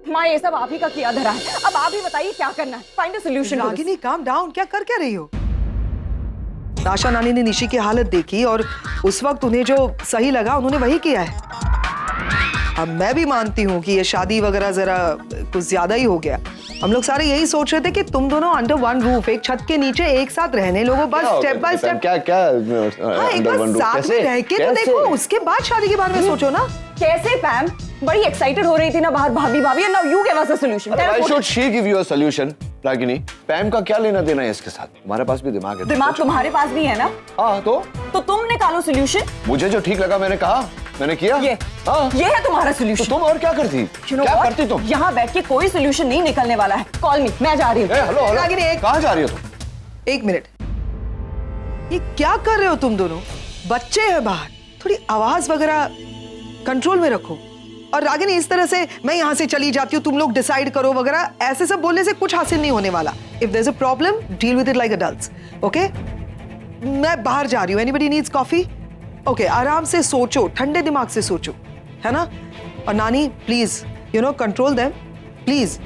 माँ ये सब आप ही का किया धरा है, अब आप ही बताइए क्या करना है। Find a solution. Ragini calm down, क्या कर क्या रही हो? आशा नानी ने निशी की हालत देखी और उस वक्त उन्हें जो सही लगा उन्होंने वही किया है। अब मैं भी मानती हूँ कि ये शादी वगैरह जरा कुछ ज्यादा ही हो गया। हम लोग सारे यही सोच रहे थे कि तुम दोनों अंडर वन रूफ, एक छत के नीचे एक साथ रहने लोगो, बस स्टेप बाय स्टेप। क्या क्या हाँ, एक बार साथ में रह के तो देखो, उसके बाद शादी के बारे में सोचो ना। कैसे पैम? बड़ी एक्साइटेड हो रही थी ना बाहर भाभी भाभी, and now you give us a solution. Why should she give you a solution? Ragini, Pam का क्या लेना देना है इसके साथ? हमारे पास भी दिमाग है। दिमाग तुम्हारे पास भी है ना? हाँ, तो तुम निकालो सॉल्यूशन। मुझे जो ठीक लगा मैंने कहा, मैंने किया। ये है तुम्हारा तो सॉल्यूशन। तुम और क्या करती? क्या करती तुम? यहाँ बैठ के कोई सॉल्यूशन नहीं निकलने वाला है। कॉल मी, मैं जा रही हूँ। हेलो हेलो, रागिनी, कहाँ जा रही हो तुम? एक मिनट, ये क्या कर रहे हो तुम दोनों? बच्चे हैं बाहर, थोड़ी आवाज वगैरह कंट्रोल में रखो। और रागिनी, इस तरह से मैं यहाँ से चली जाती हूँ, तुम लोग डिसाइड करो वगैरह, ऐसे सब बोलने से कुछ हासिल नहीं होने वाला। If there is a problem, deal with it like adults, okay? मैं बाहर जा रही हूँ। Anybody needs coffee? ओके, आराम से सोचो, ठंडे दिमाग से सोचो, है ना? और नानी please, you know, control them please.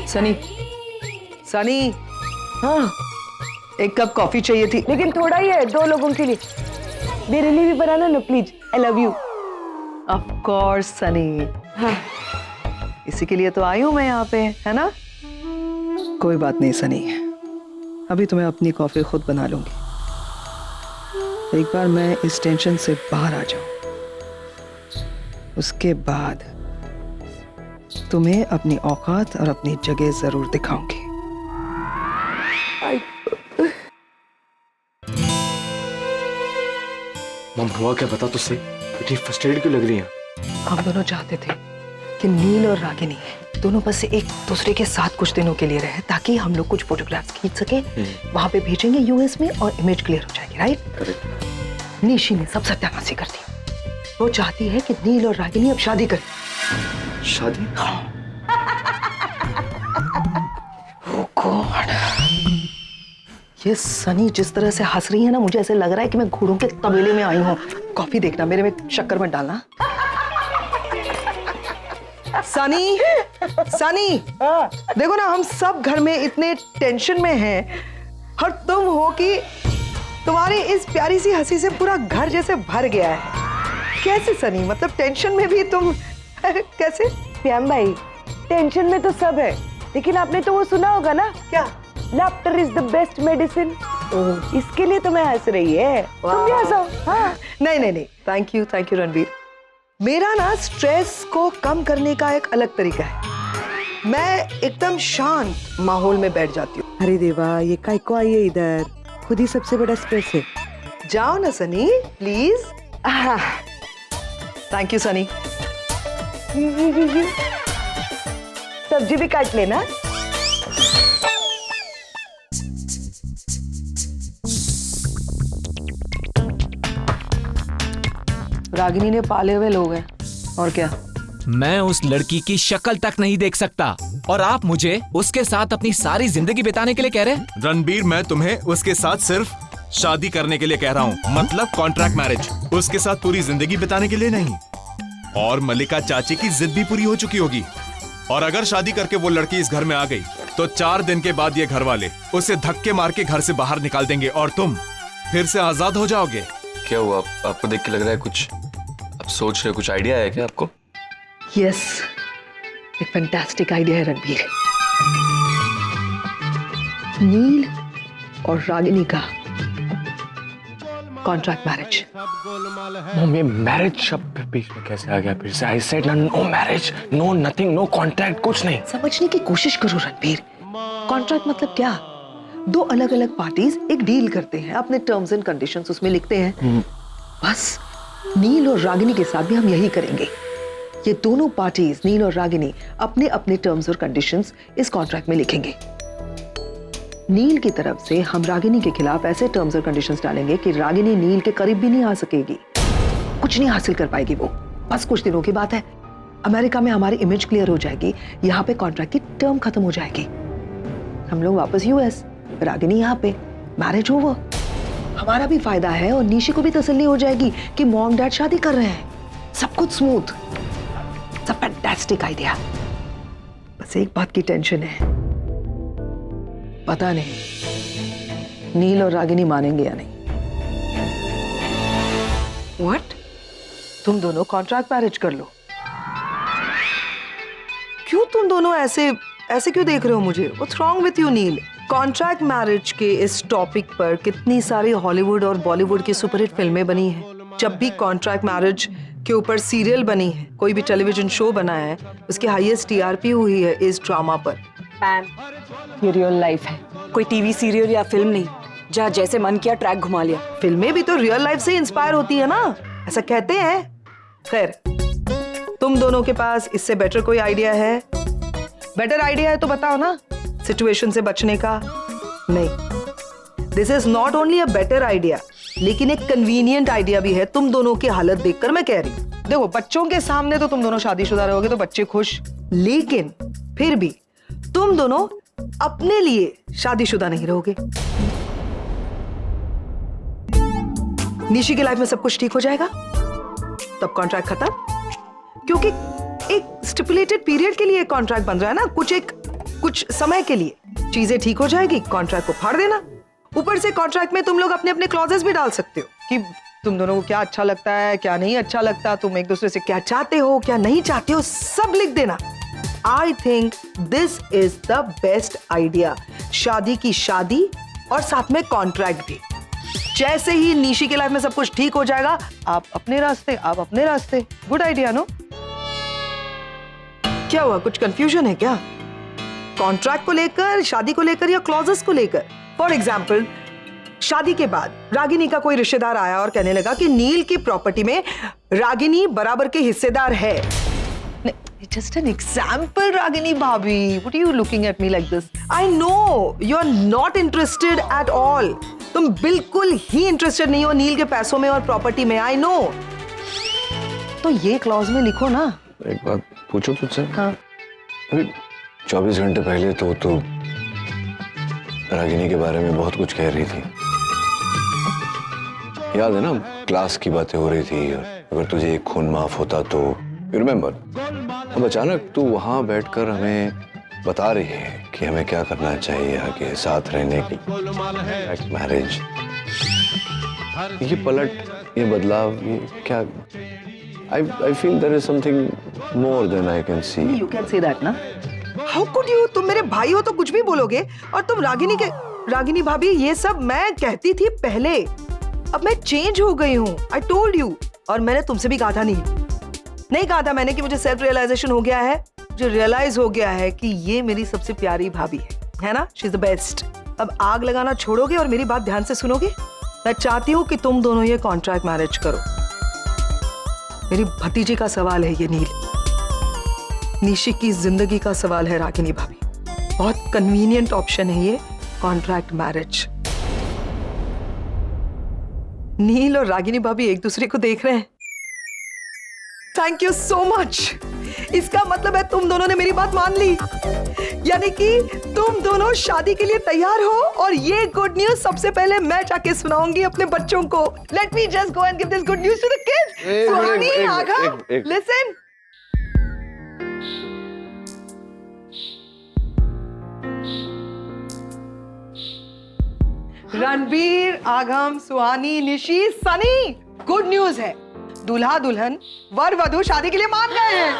Sunny, Sunny, हाँ, एक कप कॉफी चाहिए थी। लेकिन थोड़ा ही है, 2 लोगों के लिए। मेरे लिए भी बनाना ना please, I love you. Of course Sunny, हाँ, इसी के लिए तो आई हूं मैं यहाँ पे, है ना? कोई बात नहीं सनी, अभी तो मैं अपनी कॉफी खुद बना लूंगी। एक बार मैं इस टेंशन से बाहर आ जाऊं, उसके बाद तुम्हें अपनी औकात और अपनी जगह जरूर दिखाऊंगी। मम, हुआ क्या बता तुझसे? इतनी फ्रस्ट्रेटेड क्यों लग रही है? हम दोनों चाहते थे कि नील और रागिनी दोनों बस एक दूसरे के साथ कुछ दिनों के लिए रहे, ताकि हम लोग कुछ फोटोग्राफ्स खींच सके, वहां पे भेजेंगे यूएस में और इमेज क्लियर हो जाएगी, राइट? निशी ने सब सत्यानाशी कर दी। वो चाहती है कि नील और रागिनी अब शादी करें। शादी? Oh God. ये सनी जिस तरह से हंस रही है ना, मुझे ऐसे लग रहा है कि मैं घोड़ों के तबेले में आई हूँ। कॉफी देखना, मेरे में शक्कर मत डालना। सनी, सनी, देखो ना, हम सब घर में इतने टेंशन में हैं और तुम हो कि तुम्हारी इस प्यारी सी हंसी से पूरा घर जैसे भर गया है। कैसे सनी, मतलब टेंशन में भी तुम कैसे? प्याम भाई, टेंशन में तो सब है, लेकिन आपने तो वो सुना होगा ना, क्या? Laughter is the best medicine. इसके लिए तो मैं हंस रही है, तुम भी हंसो। हाँ, नहीं नहीं नहीं, थैंक यू रणवीर। मेरा ना स्ट्रेस को कम करने का एक अलग तरीका है। मैं एकदम शांत माहौल में बैठ जाती हूँ। अरे देवा, ये काय को आई है इधर? खुद ही सबसे बड़ा स्ट्रेस है। जाओ ना Sunny, please. Thank you Sunny. सब्जी भी काट लेना। रागिनी ने पाले हुए लोग हैं, और क्या? मैं उस लड़की की शक्ल तक नहीं देख सकता, और आप मुझे उसके साथ अपनी सारी जिंदगी बिताने के लिए कह रहे हैं? रणबीर, मैं तुम्हें उसके साथ सिर्फ शादी करने के लिए कह रहा हूँ, मतलब कॉन्ट्रैक्ट मैरिज। उसके साथ पूरी जिंदगी बिताने के लिए नहीं। और मल्लिका चाची की जिद भी पूरी हो चुकी होगी, और अगर शादी करके वो लड़की इस घर में आ गई तो 4 दिन के बाद ये घर वाले उसे धक्के मार के घर से बाहर निकाल देंगे और तुम फिर से आजाद हो जाओगे। क्या हुआ? आपको देख के लग रहा है कुछ आप सोच रहे हो? कुछ आइडिया है क्या आपको? यस, एक फैंटास्टिक आइडिया है रणबीर। नील और रागिनी का कॉन्ट्रैक्ट मैरिज। मम्मी, मैरिज शब्द बीच में कैसे आ गया फिर से? I said no marriage, no nothing, no contract, कुछ नहीं। समझने की कोशिश करो रणबीर। कॉन्ट्रैक्ट मतलब क्या? 2 अलग अलग पार्टीज एक डील करते हैं, अपने टर्म्स एंड कंडीशंस उसमें लिखते हैं। बस नील और रागिनी के साथ भी हम यही करेंगे। ये दोनों पार्टीज, नील और रागिनी, अपने अपने टर्म्स और कंडीशंस इस कॉन्ट्रैक्ट में लिखेंगे। नील की तरफ से हम रागिनी के खिलाफ ऐसे टर्म्स और कंडीशंस डालेंगे कि रागिनी नील के करीब भी नहीं आ सकेगी, कुछ नहीं हासिल कर पाएगी वो। बस कुछ दिनों की बात है, अमेरिका में हमारी इमेज क्लियर हो जाएगी, यहाँ पे कॉन्ट्रैक्ट की टर्म खत्म हो जाएगी, हम लोग वापस यूएस, रागिनी यहाँ पे, मैरिज ओवर। हमारा भी फायदा है और निशी को भी तसल्ली हो जाएगी कि मॉम डैड शादी कर रहे हैं। सब कुछ स्मूथ, सब फैंटास्टिक आइडिया। बस एक बात की टेंशन है, पता नहीं नील और रागिनी मानेंगे या नहीं। व्हाट? तुम दोनों कॉन्ट्रैक्ट मैरिज कर लो। क्यों तुम दोनों ऐसे क्यों देख रहे हो मुझे? What's wrong with you Neel? Contract marriage के इस टॉपिक पर कितनी सारी हॉलीवुड और बॉलीवुड की सुपरहिट फिल्में बनी हैं। जब भी कॉन्ट्रैक्ट मैरिज के ऊपर सीरियल बनी है, कोई भी टेलीविजन शो बना है, उसकी हाईएस्ट टीआरपी हुई है इस ड्रामा पर। ये रियल लाइफ है, कोई टीवी सीरियल या फिल्म नहीं जहाँ जैसे मन किया ट्रैक घुमा लिया। फिल्में भी तो रियल लाइफ से इंस्पायर होती है ना, ऐसा कहते हैं। खैर, तुम दोनों के पास इससे बेटर कोई आइडिया है? बेटर आइडिया है तो बताओ ना, सिचुएशन से बचने का। नहीं, this is not only a better idea, लेकिन एक कन्वीनियंट आइडिया भी है। तुम दोनों की हालत देखकर मैं कह रही हूँ। देखो, बच्चों के सामने तो तुम दोनों शादीशुदा रहोगे तो बच्चे खुश, लेकिन फिर भी तुम दोनों अपने लिए शादीशुदा नहीं रहोगे। निशी की लाइफ में सब कुछ ठीक हो जाएगा, तब कॉन्ट्रैक्ट खत्म। क्योंकि एक स्टिपुलेटेड पीरियड के लिए कॉन्ट्रैक्ट बन रहा है ना, कुछ समय के लिए चीजें ठीक हो जाएगी, कॉन्ट्रैक्ट को फाड़ देना। ऊपर से कॉन्ट्रैक्ट में तुम लोग अपने अपने क्लॉजेस भी डाल सकते हो कि तुम दोनों को क्या अच्छा लगता है, क्या नहीं अच्छा लगता, तुम एक दूसरे से क्या चाहते हो, क्या नहीं चाहते हो, सब लिख देना। I think this is the best idea. शादी की शादी और साथ में कॉन्ट्रैक्ट भी। जैसे ही निशी की लाइफ में सब कुछ ठीक हो जाएगा, आप अपने रास्ते। Good idea no? क्या हुआ, कुछ कंफ्यूजन है क्या? कॉन्ट्रैक्ट को लेकर, शादी को लेकर या क्लॉजेस को लेकर? फॉर एग्जाम्पल, शादी के बाद रागिनी का कोई रिश्तेदार आया और कहने लगा कि नील की प्रॉपर्टी में रागिनी बराबर के हिस्सेदार है। Just an example, Ragini Bhabhi. What are you looking at me like this? I know you are not interested at all. तुम बिल्कुल ही इंटरेस्टेड नहीं हो नील के पैसों में और प्रॉपर्टी में। I know. तो ये क्लॉज में लिखो ना। एक बात पूछो तुझसे? हाँ। अभी 24 घंटे पहले तो रागिनी के बारे में बहुत कुछ कह रही थी। याद है ना, क्लास की बातें हो रही थी, और अगर तुझे एक खून माफ होता तो, यू रिमेम्बर? अब अचानक तू वहां बैठकर हमें बता रही है कि हमें क्या करना चाहिए आगे साथ रहने की, मैरिज। ये पलट, ये बदलाव, ये क्या? I feel there is something more than I can see. You can say that ना? How could you? तुम मेरे भाई हो तो कुछ भी बोलोगे, और तुम रागिनी भाभी, ये सब मैं कहती थी पहले। अब मैं चेंज हो गई हूँ। I told you. और मैंने तुमसे भी कहा था नहीं कहा था मैंने कि मुझे सेल्फ रियलाइजेशन हो गया है, मुझे रियलाइज हो गया है कि ये मेरी सबसे प्यारी भाभी है ना? She is the best. अब आग लगाना छोड़ोगे और मेरी बात ध्यान से सुनोगे? मैं चाहती हूँ कि तुम दोनों ये कॉन्ट्रैक्ट मैरिज करो। मेरी भतीजी का सवाल है ये नील, निशी की जिंदगी का सवाल है रागिनी भाभी। बहुत कन्वीनियंट ऑप्शन है ये कॉन्ट्रैक्ट मैरिज। नील और रागिनी भाभी एक दूसरे को देख रहे हैं। Thank you so much. इसका मतलब है तुम दोनों ने मेरी बात मान ली, यानी कि तुम दोनों शादी के लिए तैयार हो, और ये गुड न्यूज सबसे पहले मैं जाके सुनाऊंगी अपने बच्चों को। Let me just go and give this good news to the kids. Suhani, Aaga, listen. Ranbir, Aagam, Suhani, Nishi, Sunny, good news है। दूल्हा दुल्हन, वर वधू शादी के लिए मान गए हैं।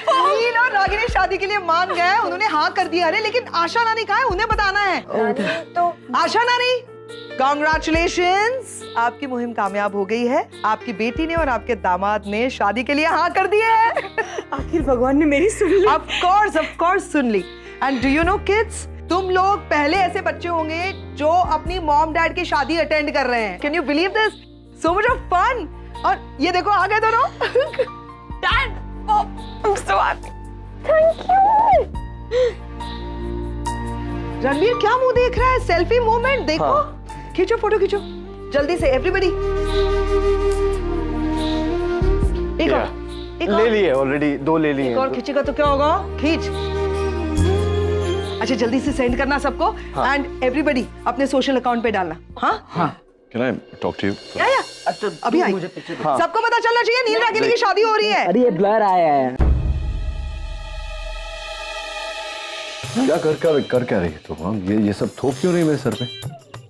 नील और रागिनी शादी के लिए मान गए, उन्होंने हाँ कर दिया। अरे लेकिन आशा नानी कहाँ है, उन्हें बताना है। तो आशा नानी, कॉन्ग्रेचुलेशंस, आपकी मुहिम कामयाब हो गई है। आपकी बेटी ने और आपके दामाद ने शादी के लिए हाँ कर दिया है। आखिर भगवान ने मेरी सुन ली। ऑफ कोर्स सुन ली। And do you know kids, तुम लोग पहले ऐसे बच्चे होंगे जो अपनी मॉम डैड की शादी अटेंड कर रहे हैं। Can you believe this? So much of fun. और ये देखो आ गए दोनों। Dad, I'm so happy. Thank you. Ranveer क्या मुंह देख रहा है? सेल्फी मोमेंट देखो। हाँ। खींचो, फोटो खींचो जल्दी से एवरीबॉडी। एक और ले लिए ऑलरेडी, 2 ले लिए। एक और खींचेगा तो क्या होगा? खींच। अच्छा जल्दी से सेंड करना सबको एंड एवरीबॉडी अपने सोशल अकाउंट पे डालना। हाँ Can I talk to you? या अभी आई। सबको पता चलना चाहिए नील रागिनी की शादी हो रही है। अरे ये ब्लर आया है। क्या कर क्या रही है तुम? हाँ, ये सब थोप क्यों रही है मेरे सर पे?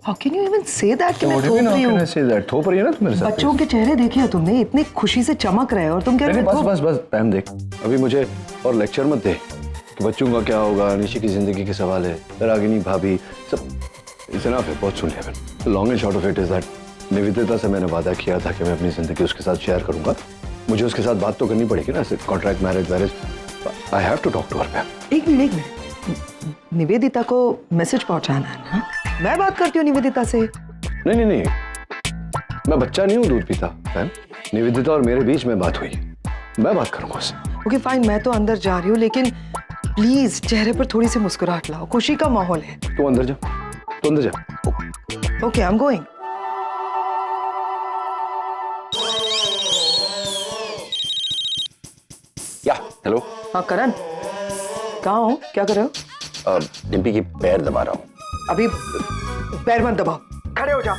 How can you even say that कि मैं What do you थोप mean, रही how हूँ? can I say that? थोप रही है ना तुम मेरे सर पे? बच्चों के चेहरे देखे हैं तुमने, इतनी खुशी से चमक रहे हैं और तुम कह रहे हो बस पैम देख, अभी मुझे और लेक्चर मत दे कि बच्चों का क्या होगा, निशी की जिंदगी के सवाल है, रागिनी भाभी सब इतना है, बहुत सुन लिया मैंने। Long and short of it is that Nivedita से मैंने वादा किया था कि मैं अपनी जिंदगी उसके साथ शेयर करूंगा। मुझे उसके साथ बात तो करनी पड़ेगी ना, contract marriage I have to talk to her. Ma'am एक मिनट, निवेदिता को मैसेज पहुंचाना है ना? मैं बात करती हूँ निवेदिता से। नहीं, मैं बच्चा नहीं हूँ दूध पीता। मैम निवेदिता और मेरे बीच में बात हुई, मैं बात करूंगा उससे। ओके फाइन, मैं तो अंदर जा रही हूँ, लेकिन प्लीज चेहरे पर थोड़ी सी मुस्कुराहट लाओ, खुशी का माहौल है। तू अंदर जा। Okay I am going. या हेलो। हाँ करण, कहाँ हो, क्या कर रहे हो? डिम्पी की पैर दबा रहा हूँ। अभी पैर मत दबाओ, खड़े हो जाओ।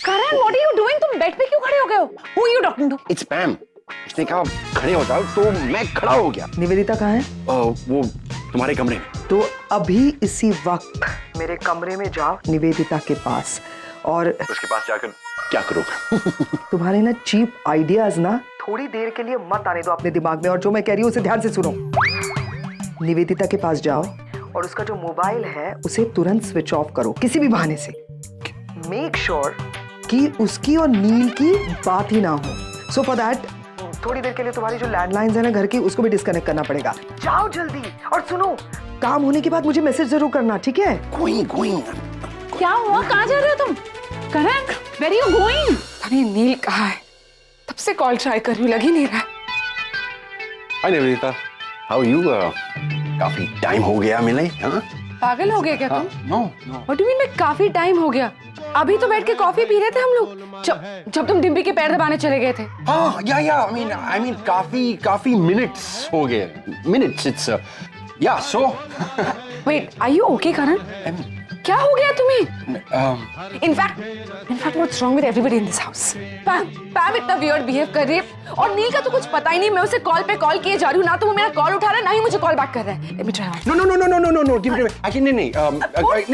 Karan, what are you doing? तुम बेड पे क्यों खड़े हो गए हो? Who are you talking to? It's Pam. उसने कहा खड़े हो जाओ तो मैं खड़ा हो गया। निवेदिता कहाँ है? वो तुम्हारे कमरे में। तो अभी इसी वक्त मेरे कमरे में जाओ निवेदिता के पास, और उसके पास जाकर क्या करोगे? तुम्हारे ना चीप आइडियाज ना थोड़ी देर के लिए मत आने दो अपने दिमाग में, और जो मैं कह रही हूँ उसे ध्यान से सुनो। निवेदिता के पास जाओ और उसका जो मोबाइल है उसे तुरंत स्विच ऑफ करो किसी भी बहाने से। मेक श्योर कि उसकी और नील की बात ही ना हो। सो फॉर दैट थोड़ी देर के लिए तुम्हारी जो लैंडलाइंस है ना घर की, उसको भी डिस्कनेक्ट करना पड़ेगा। जाओ जल्दी, और सुनो काम होने के बाद मुझे मैसेज जरूर करना, ठीक है? गोइंग। क्या हुआ? कहाँ जा रहे हो तुम? करण, वेयर आर यू गोइंग? अरे नील कहाँ है? तब से कॉल ट्राई कर रही हूँ, लग ही नहीं रहा। Hi Nivedita, how you? काफी टाइम हो गया मिले। हाँ पागल हो गए क्या तुम? No. What do you mean मैं काफी टाइम हो गया? अभी तो बैठ के कॉफी पी रहे थे हम लोग जब तुम डिम्पी के पैर दबाने चले गए थे। हाँ या आई मीन काफी मिनट्स हो गए। मिनट्स इट्स या सो। Wait, are you okay Karan? क्या हो गया तुम्हें? In fact what's wrong with everybody in this house? Pam इतना वियर्ड बिहेव कर रही है, और नील का तो कुछ पता ही नहीं। मैं उसे कॉल पे कॉल किए जा रही हूँ, ना तो वो मेरा कॉल उठा रहा है ना ही मुझे कॉल बैक कर रहा है। Let me try. Know give it. Actually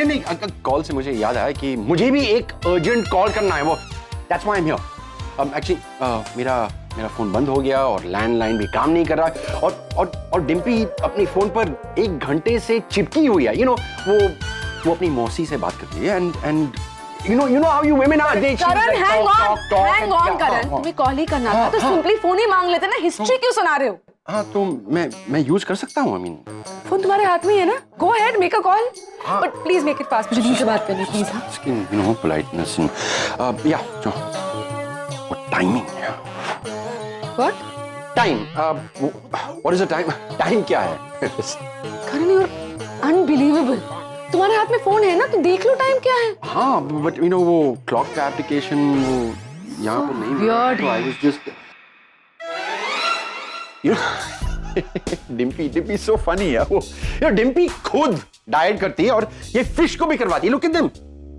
नहीं कॉल से मुझे याद आया कि मुझे भी एक अर्जेंट कॉल करना है। वो that's why I am here. Actually मेरा फोन बंद हो गया और लैंडलाइन भी काम नहीं कर रहा, और डिम्पी अपनी फोन पर 1 घंटे से चिपकी हुई है। वो अपनी मौसी से बात करती है, and you know how you women are, they Karan, hang on Karan, तुम्हें कॉल ही करना था तो सिंपली फोन ही मांग लेते ना। हिस्ट्री क्यों सुना रहे हो? हाँ तो मैं यूज कर सकता हूँ। आई मीन फोन तुम्हारे हाथ में ही है ना, go ahead make a call, but please make it fast. मुझे नील से बात करनी प्लीज। हाँ पोलाइटनेस या timing. What time? What is the time? Time क्या है? करण, यू आर अनबिलीवेबल। तुम्हारे हाथ में फोन है ना, तो देख लो टाइम क्या है। हाँ बट वो क्लॉक का एप्लीकेशन वो यहाँ पर नहीं weird. तो I was just Dimpy so funny है। वो डिम्पी खुद डाइट करती है और ये फिश को भी करवाती है। लुक एट देम,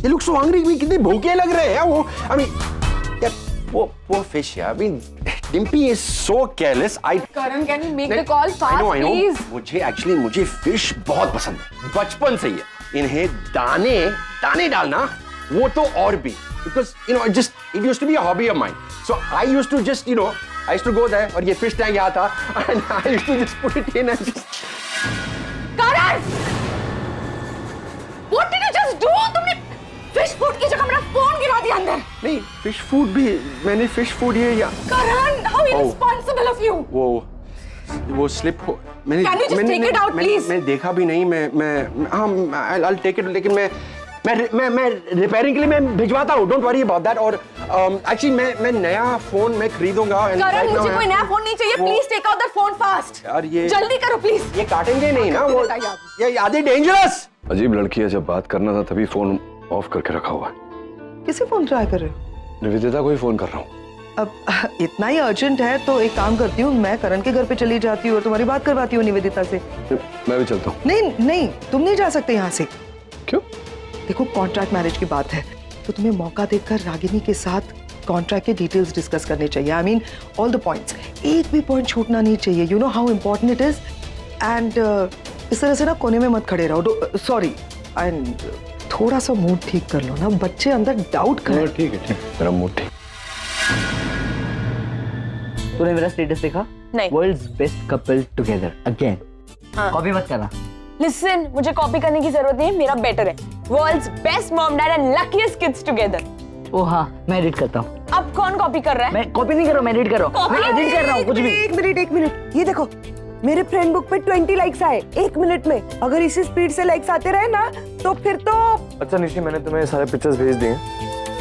ये लुक सो हंग्री, कितने भूखे लग रहे हैं वो। आई मीन यार वो फिश यार, I mean Dimpy is so careless. Karan, can you make the call fast please? मुझे फिश बहुत पसंद है, बचपन से ही है। इन्हें दाने डालना वो तो और भी, because it used to be a hobby of mine. So I used to just I used to go there और ये fish tank यहाँ था and I used to just put it in and just. Karan, what did you just do? तुमने fish food की जगह मेरा phone गिरा दिया अंदर। नहीं फिश फूड भी मैंने फिश फूड ये या करण, how irresponsible of you? वो स्लिप हो मैंने Can you just take it out, please? मैं देखा भी नहीं। मैं हाँ I'll take it, लेकिन मैं रिपेयरिंग के लिए मैं भिजवाता हूँ। Don't worry about that. और एक्चुअली मैं नया फोन मैं खरीदूंगा। करण, मुझे कोई नया फोन नहीं चाहिए। Please take out that phone fast. यार ये जल्दी करो प्लीज। ये काटेंगे नहीं ना वो, ये आधे डेंजरस। अजीब लड़की है, जब बात करना था तभी फोन ऑफ करके रखा हुआ है। किसे फोन ट्राई कर रहे हो? निवेदिता को ही फोन कर रहा हूँ। अब इतना ही अर्जेंट है तो एक काम करती हूँ, मैं करण के घर पे चली जाती हूँ और तुम्हारी बात करवाती हूँ निवेदिता से। मैं भी चलता हूँ। नहीं नहीं, तुम नहीं जा सकते यहाँ से। क्यों? देखो कॉन्ट्रैक्ट मैरिज की बात है तो तुम्हें मौका देकर रागिनी के साथ कॉन्ट्रैक्ट के डिटेल्स डिस्कस करने चाहिए। I mean all the points, एक भी पॉइंट छूटना नहीं चाहिए। You know how important it is. And इस तरह से ना कोने में मत खड़े रहो। सॉरी, एंड थोड़ा सा मूड ठीक कर लो ना, बच्चे अंदर डाउट करें। ठीक है, ठीक, मेरा मूड ठीक। तूने मेरा स्टेटस देखा? नहीं। World's best couple together again. Copy मत करना। लिसन, मुझे कॉपी करने की जरूरत नहीं है, मेरा बेटर है। World's best mom dad and luckiest kids together. ओ हाँ, मैं एडिट करता हूँ। अब कौन कॉपी कर रहा है? मैं कॉपी नहीं कर रहा हूँ, मैं एडिट कर रहा हूँ। मैं एडिट कर रहा हूँ कुछ भी। एक मिनट, ये देखो मेरे फ्रेंड बुक पे 20 लाइक्स आए 1 मिनट में। अगर इसी स्पीड से लाइक्स आते रहे ना तो फिर तो। अच्छा निशी, मैंने तुम्हें सारे पिक्चर्स भेज दिए।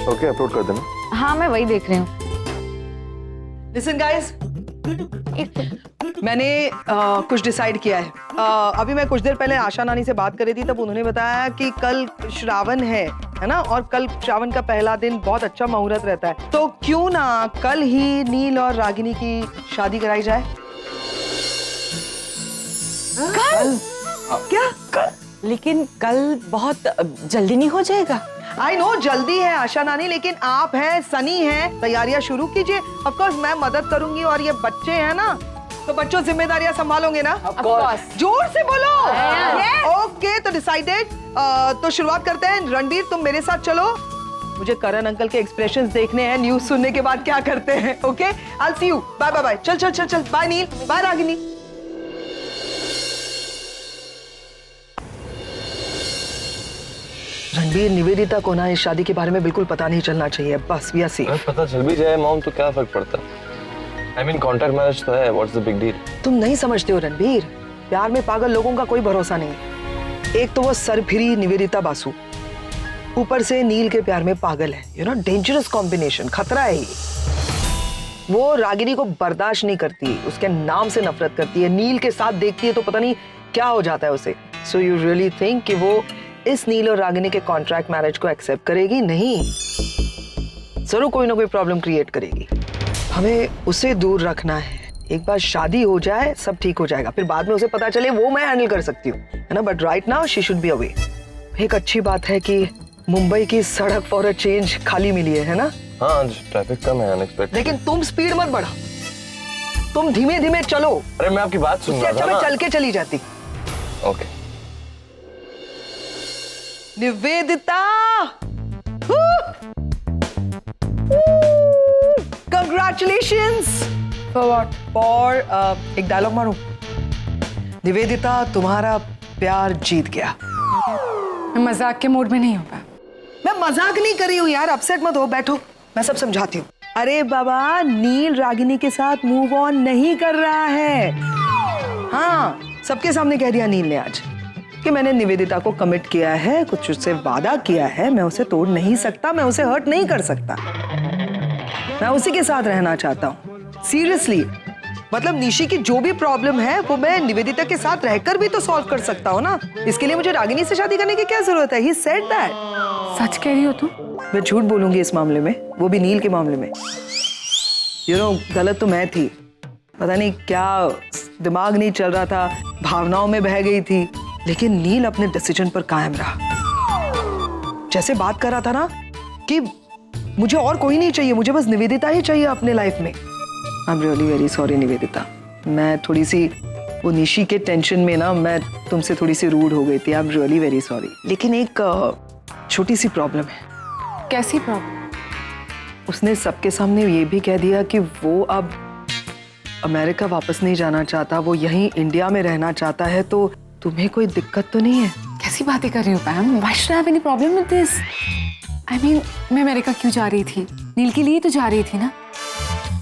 ओके, अपलोड कर देना। हाँ मैं वही देख रही हूँ। लिसन गाइस, मैंने कुछ डिसाइड किया है। अभी मैं कुछ देर पहले आशा नानी से बात कर रही थी, तब उन्होंने बताया कि कल श्रावण है ना, और कल श्रावण का पहला दिन बहुत अच्छा मुहूर्त रहता है, तो क्यों ना कल ही नील और रागिनी की शादी कराई जाए। कल? क्या कल? लेकिन कल बहुत जल्दी नहीं हो जाएगा? आई नो जल्दी है आशा नानी, लेकिन आप हैं, सनी हैं, तैयारियां शुरू कीजिए। ऑफ कोर्स मैं मदद करूंगी, और ये बच्चे हैं ना तो बच्चों जिम्मेदारियां संभालोगे ना? Of course. जोर से बोलो। Yes. ओके, तो डिसाइडेड। तो शुरुआत करते हैं। रणबीर तुम मेरे साथ चलो, मुझे करण अंकल के एक्सप्रेशंस देखने हैं न्यूज सुनने के बाद क्या करते हैं। Okay, I will see you. Bye bye bye. चल चल चल चल, बाय नील, बाय रागिनी। रणबीर, निवेदिता को ना इस शादी के बारे में बिल्कुल पता नहीं चलना चाहिए। बस वी आर सेफ। पता चल भी जाए मॉम तो क्या फर्क पड़ता है? आई मीन कॉन्ट्रैक्ट मैरिज तो है, व्हाट्स द बिग डील? तुम नहीं समझते हो रणबीर, प्यार में पागल लोगों का कोई भरोसा नहीं। एक तो वो सरफिरी निवेदिता बासु, ऊपर से नील के प्यार में पागल है। यू नो, डेंजरस कॉम्बिनेशन, खतरा है ये। वो रागिनी को बर्दाश्त नहीं करती, उसके नाम से नफरत करती है। नील के साथ देखती है तो पता नहीं क्या हो जाता है उसे। सो यू रियली थिंक कि वो इस नील और रागिनी के कॉन्ट्रैक्ट मैरिज को एक्सेप्ट करेगी? नहीं, जरूर कोई ना कोई प्रॉब्लम क्रिएट करेगी। हमें उसे दूर रखना है। एक बार शादी हो जाए सब ठीक हो जाएगा, फिर बाद में उसे पता चले वो मैं हैंडल कर सकती हूँ, है ना। But right now she should be away. एक अच्छी बात है कि मुंबई की सड़क फॉर अ चेंज खाली मिली है ना। हाँ, ट्रैफिक कम है अनएक्सपेक्टेड। लेकिन तुम स्पीड मत बढ़ाओ, तुम धीमे धीमे चलो। अरे मैं आपकी बात सुन रहा था अच्छा मैं ना। चल के चली जाती। Okay. Nivedita, congratulations. For what? और एक डायलॉग मारूं। निवेदिता, तुम्हारा प्यार जीत गया। मैं मजाक के मूड में नहीं हूँ। मैं मजाक नहीं कर रही हूँ यार, अपसेट मत हो, बैठो मैं सब समझाती हूँ। अरे बाबा, नील रागिनी के साथ मूव ऑन नहीं कर रहा है। हाँ, सबके सामने कह दिया नील ने आज कि मैंने निवेदिता को कमिट किया है, कुछ उससे वादा किया है, मैं उसे तोड़ नहीं सकता, मैं उसे हर्ट नहीं कर सकता, मैं उसी के साथ रहना चाहता हूँ। सीरियसली, मतलब निशी की जो भी प्रॉब्लम है वो मैं निवेदिता के साथ रहकर भी तो सॉल्व कर सकता हूँ ना। इसके लिए मुझे रागिनी से शादी करने की क्या जरूरत है? He said that. सच कह रही हो तुम? मैं झूठ बोलूंगी इस मामले में, वो भी नील के मामले में। यू नो, गलत तो मैं थी, पता नहीं क्या दिमाग नहीं चल रहा था, भावनाओं में बह गई थी, लेकिन नील अपने डिसीजन पर कायम रहा। जैसे बात कर रहा था ना कि मुझे और कोई नहीं चाहिए, मुझे बस निवेदिता ही चाहिए अपने लाइफ में। I am really very sorry Nivedita, मैं थोड़ी सी वो निशी के टेंशन में ना मैं तुमसे थोड़ी सी रूड हो गई थी। I am really very sorry. लेकिन एक छोटी सी प्रॉब्लम है। कैसी प्रॉब्लम? उसने सबके सामने ये भी कह दिया कि वो अब अमेरिका वापस नहीं जाना चाहता, वो यहीं इंडिया में रहना चाहता है। तो तुम्हें कोई दिक्कत तो नहीं है? कैसी बातें कर रही हो पैम? Why should I have any problem with this? I mean, मैं अमेरिका क्यों जा रही थी? नील के लिए तो जा रही थी ना।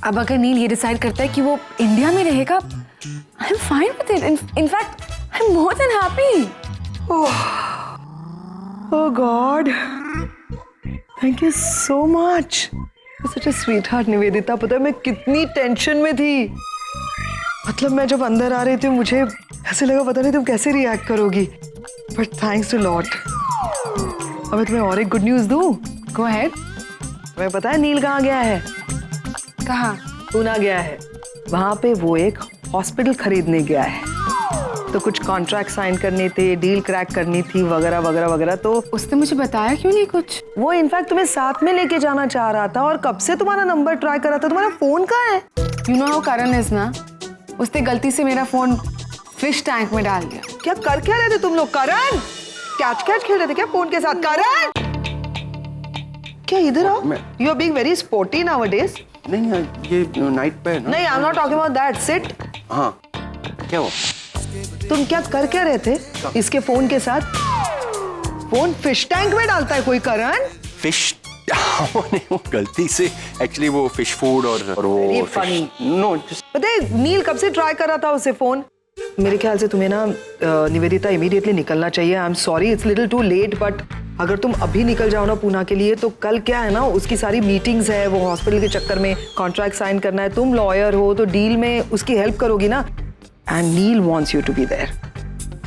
अब अगर नील ये डिसाइड करता है कि वो इंडिया में रहेगा, I'm fine with it. In fact, I'm more than happy. Oh God, thank you so much. You're such a sweetheart Nivedita. पता है मैं कितनी टेंशन में थी, मतलब मैं जब अंदर आ रही थी मुझे ऐसे लगा पता नहीं तुम कैसे रिएक्ट करोगी, बट थैंक्स टू लॉट। अब मैं तुम्हें और एक गुड न्यूज दूं? Go ahead. तुम्हें पता है नील कहाँ गया है? कहाँ? पूना गया है, वहां पे वो एक हॉस्पिटल खरीदने गया है, तो कुछ कॉन्ट्रैक्ट साइन करने थे, डील क्रैक करनी थी वगैरह वगैरह वगैरह। तो उसने मुझे बताया क्यों नहीं कुछ? वो इनफैक्ट तुम्हें साथ में लेके जाना चाह रहा था और कब से तुम्हारा नंबर ट्राई कर रहा था। तुम्हारा फोन कहाँ है? You know how Karan is ना, उसने गलती से मेरा फोन फिश टैंक में डाल दिया। क्या कर क्या रहे थे तुम लोग? करण कैच खेल रहे थे क्या फोन के साथ? करण क्या इधर आओ, you are being very sporty nowadays. नहीं ये नाइट पे ना। नहीं, I am not talking about that, sit. हाँ क्या हुआ? तुम क्या कर क्या रहे थे इसके फोन के साथ? फोन फिश टैंक में डालता है कोई करण? फिश नहीं, वो गलती से एक्चुअली वो फिश फूड और वो Very funny. नो पता है नील कब से ट्राई कर रहा था उसे फोन। मेरे ख्याल से तुम्हें ना निवेदिता इमीडिएटली निकलना चाहिए। I am sorry it's little too late, but अगर तुम अभी निकल जाओ ना पूना के लिए, तो कल क्या है ना, उसकी सारी मीटिंग्स है, वो हॉस्पिटल के चक्कर में कॉन्ट्रैक्ट साइन करना है। तुम लॉयर हो तो डील में उसकी हेल्प करोगी ना, and Neel wants you to be there.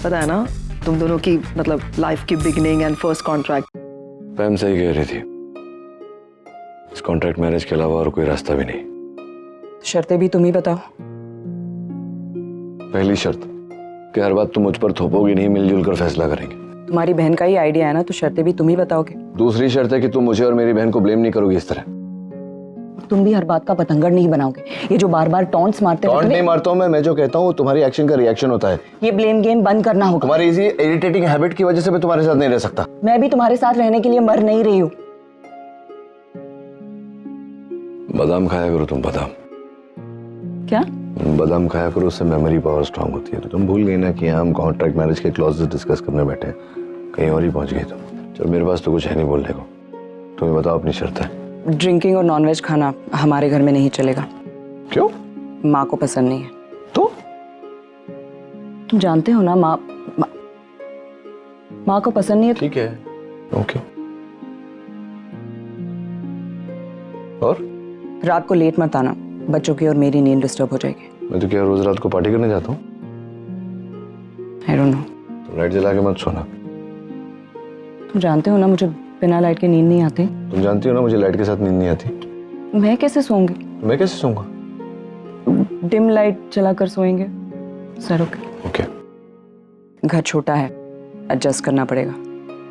पता है ना तुम दोनों की मतलब लाइफ की beginning and first contract. Pam सही कह रही थी, इस कॉन्ट्रैक्ट मैरिज के अलावा और कोई रास्ता भी नहीं। शर्तें भी तुम ही बताओ। पहली शर्त कि हर बात तुम मुझ पर थोपोगी नहीं, मिलजुल कर फैसला करेंगे। तुम्हारी बहन का ही आइडिया है ना, तो शर्तें भी तुम ही बताओगे। दूसरी शर्त है कि तुम मुझे और मेरी बहन को ब्लेम नहीं करोगी इस तरह। तुम भी हर बात का पतंगड़ नहीं बनाओगे। ये जो बार बार टॉन्ट्स मारते टॉन्ट नहीं मारता हूँ मैं जो कहता हूँ तुम्हारी एक्शन का रिएक्शन होता है। ये ब्लेम गेम बंद करना होगा। तुम्हारी इसी इरिटेटिंग हैबिट की वजह से मैं तुम्हारे साथ नहीं रह सकता। मैं भी तुम्हारे साथ रहने के लिए मर नहीं रही हूँ। बादाम खाया करो तुम, बादाम। क्या? बादाम खाया करो, उससे मेमोरी पावर स्ट्रांग होती है। तो तुम भूल गई ना कि हम कॉन्ट्रैक्ट मैरिज के क्लॉजेस डिस्कस करने बैठे हैं, कहीं और ही पहुंच गई तुम। चलो मेरे पास तो कुछ है नहीं बोलने को, तुम्हें बताओ अपनी शर्त है। ड्रिंकिंग और नॉनवेज खाना हमारे घर में नहीं चलेगा। क्यों? माँ को पसंद नहीं है। तो तुम जानते हो ना, माँ को पसंद नहीं है। ठीक है, ओके। और रात को लेट मत आना, बच्चों की और मेरी नींद डिस्टर्ब हो जाएगी। मैं तो क्या रोज रात को पार्टी करने जाता हूँ? I don't know. तो लाइट जला के मत सोना। तुम जानते हो ना मुझे बिना लाइट के नींद नहीं आती। तुम जानती हो ना मुझे लाइट के साथ नींद नहीं आती। मैं कैसे सोऊंगी? मैं कैसे सोऊंगा? डिम लाइट जलाकर सोएंगे। Sir okay. घर छोटा है, एडजस्ट करना पड़ेगा।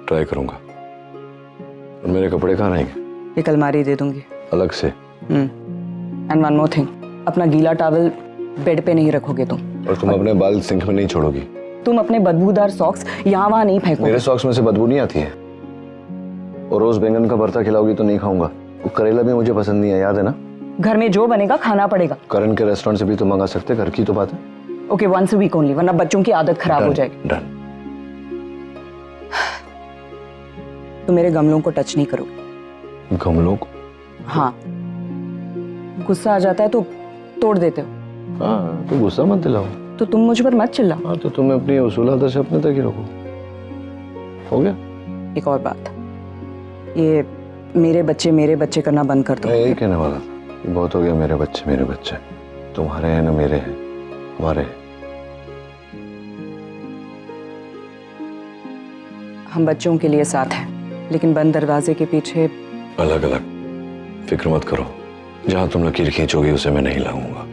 ट्राई करूंगा। और मेरे कपड़े कहाँ रहेंगे? एक अलमारी दे दूंगी अलग से। एंड वन मोर थिंग, अपना गीला टॉवल बेड पे नहीं रखोगे तुम। और तुम अपने बाल सिंक में नहीं छोड़ोगी। तुम अपने बदबूदार सॉक्स यहाँ वहाँ नहीं फेंकोगे। मेरे सॉक्स में से बदबू नहीं आती है। और रोज बैंगन का भरता खिलाओगी तो नहीं खाऊंगा। वो करेला भी मुझे पसंद नहीं है, याद है ना? घर में जो बनेगा खाना पड़ेगा। करण के रेस्टोरेंट से भी तो मंगा सकते, घर की तो बात है। Okay, once a week only, वरना बच्चों की आदत खराब हो जाएगी। डन। तो मेरे गमलों को टच नहीं करोगे। गमलों को? हाँ, गुस्सा आ जाता है तो तोड़ देते हो। हाँ, तो गुस्सा मत दिलाओ। तो तुम मुझ पर मत चिल्लाओ। हाँ, तो तुम्हें अपनी उसूल आदर्श अपने तक ही रखो। हो गया? एक और बात, ये मेरे बच्चे करना बंद कर दो। मैं यही कहने वाला था, बहुत हो गया मेरे बच्चे। तुम्हारे हैं ना मेरे हैं, हमारे हैं। हम बच्चों के लिए साथ हैं, लेकिन बंद दरवाजे के पीछे अलग अलग। फिक्र मत करो, जहां तुम लकीर खींचोगी उसे मैं नहीं लाऊंगा।